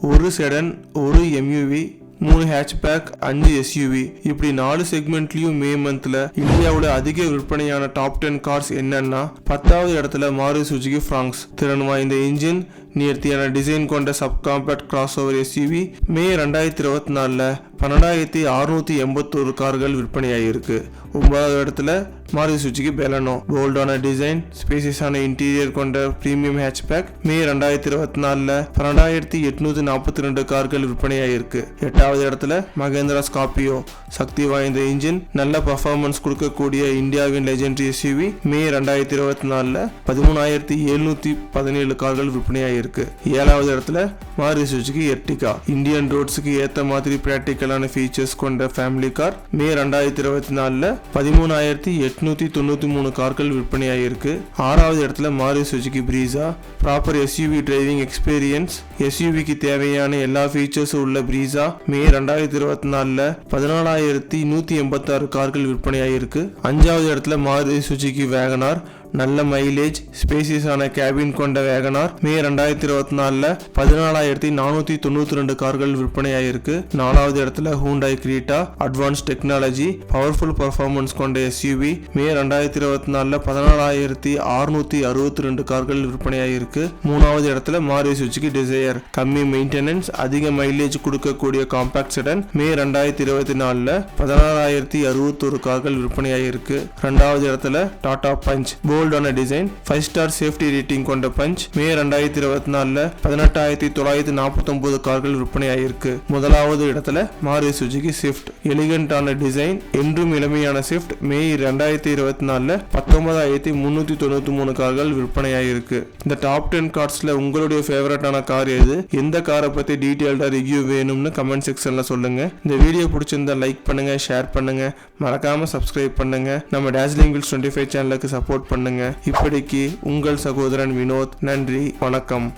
1 sedan, 1 MUV, 3 hatchback, 5 SUV, இப்படி 4 செக்மெண்ட்லயும் மே மந்த்ல இந்தியாவோட அதிக விற்பனையான டாப் 10 கார்ஸ் என்னன்னா 10வது இடத்துல மாருதி சுசுகி ஃப்ராங்க்ஸ். திறன் வாய்ந்த இன்ஜின், நேர்த்தியான டிசைன் கொண்ட subcompact cross over SUV May 2024ல 12681 கார்கள் விற்பனையாகிருக்கு. 9வது இடத்துல மாருதி சுசுகி பெலனோ, போல்டான டிசைன், ஸ்பேசியஸான இன்டீரியர் கொண்ட பிரீமியம் ஹேட்ச்பேக் மே 2024ல 12842 கார்கள் விற்பனையாகிருக்கு. 8வது இடத்துல மகேந்திரா ஸ்கார்பியோ, சக்தி வாய்ந்த இன்ஜின், நல்ல பர்ஃபார்மன்ஸ் கொடுக்கக்கூடிய இந்தியாவின் லெஜெண்டரி எஸ்யூவி மே 2024ல 13717 கார்கள் விற்பனையாகிருக்கு. 7வது இடத்துல மாருதி சுசுகி எர்டிகா, இந்தியன் ரோட்ஸுக்கு ஏத்த மாதிரி பிராக்டிக்கலான ஃபீச்சர்ஸ் கொண்ட ஃபேமிலி கார் மே 2024ல 13893 கார்கள் விற்பனையாகிருக்கு. 6வது இடத்துல Maruti Suzuki Brezza, proper SUV driving experience, எஸ்யூவிக்கு தேவையான எல்லா ஃபீச்சர்ஸும் உள்ள பிரீசா மே 2024ல 14186 கார்கள் விற்பனையாகிருக்கு. 5வது இடத்துல மாருதி சுசுகி வேகனார், நல்ல மைலேஜ், ஸ்பேசியஸான கேபின் கொண்ட வேகனார் மே 2024ல 14492 கார்கள் விற்பனையாகிருக்கு. 4வது இடத்துல Hyundai Creta, advance technology, powerful performance கொண்ட எஸ்யூவி மே 2024ல 14662 கார்கள் விற்பனையாகிருக்கு. 3வது இடத்துல மாருதி சுசுகி டிசையர், கம்மி மெயின்டெனன்ஸ், அதிக மைலேஜ் கொடுக்கக்கூடிய காம்பாக்ட் செடன் மே 2024ல 16061 கார்கள் விற்பனையாகிருக்கு. 2வது இடத்துல டாடா பஞ்ச், போல்டான டிசைன், 5 ஸ்டார் சேஃப்டி ரேட்டிங் கொண்ட பஞ்ச் மே 2024ல 18949 கார்கள் விற்பனையாகிருக்கு. 1வது இடத்துல மாருதி சுசுகி ஸ்விஃப்ட், எலிகண்டான டிசைன், என்றும் இளமையான ஸ்விஃப்ட் மே 2024ல 19393 கார்கள் விற்பனையாகிருக்கு. இந்த டாப் 10 கார்ஸ்ல உங்களுடைய ஃபேவரட்டான கார் எது? எந்த காரை பத்தி டீடைல்டா ரிவ்யூ வேணும்னு கமெண்ட் செக்ஷன்ல சொல்லுங்க. இந்த வீடியோ பிடிச்சிருந்தா லைக் பண்ணுங்க, ஷேர் பண்ணுங்க, மறக்காம சப்ஸ்கிரைப் பண்ணுங்க. நம்ம டாஸ்லிங் வீல்ஸ் 25 சேனலுக்கு சப்போர்ட் பண்ணுங்க. இப்படிக்கு உங்கள் சகோதரன் வினோத். நன்றி, வணக்கம்.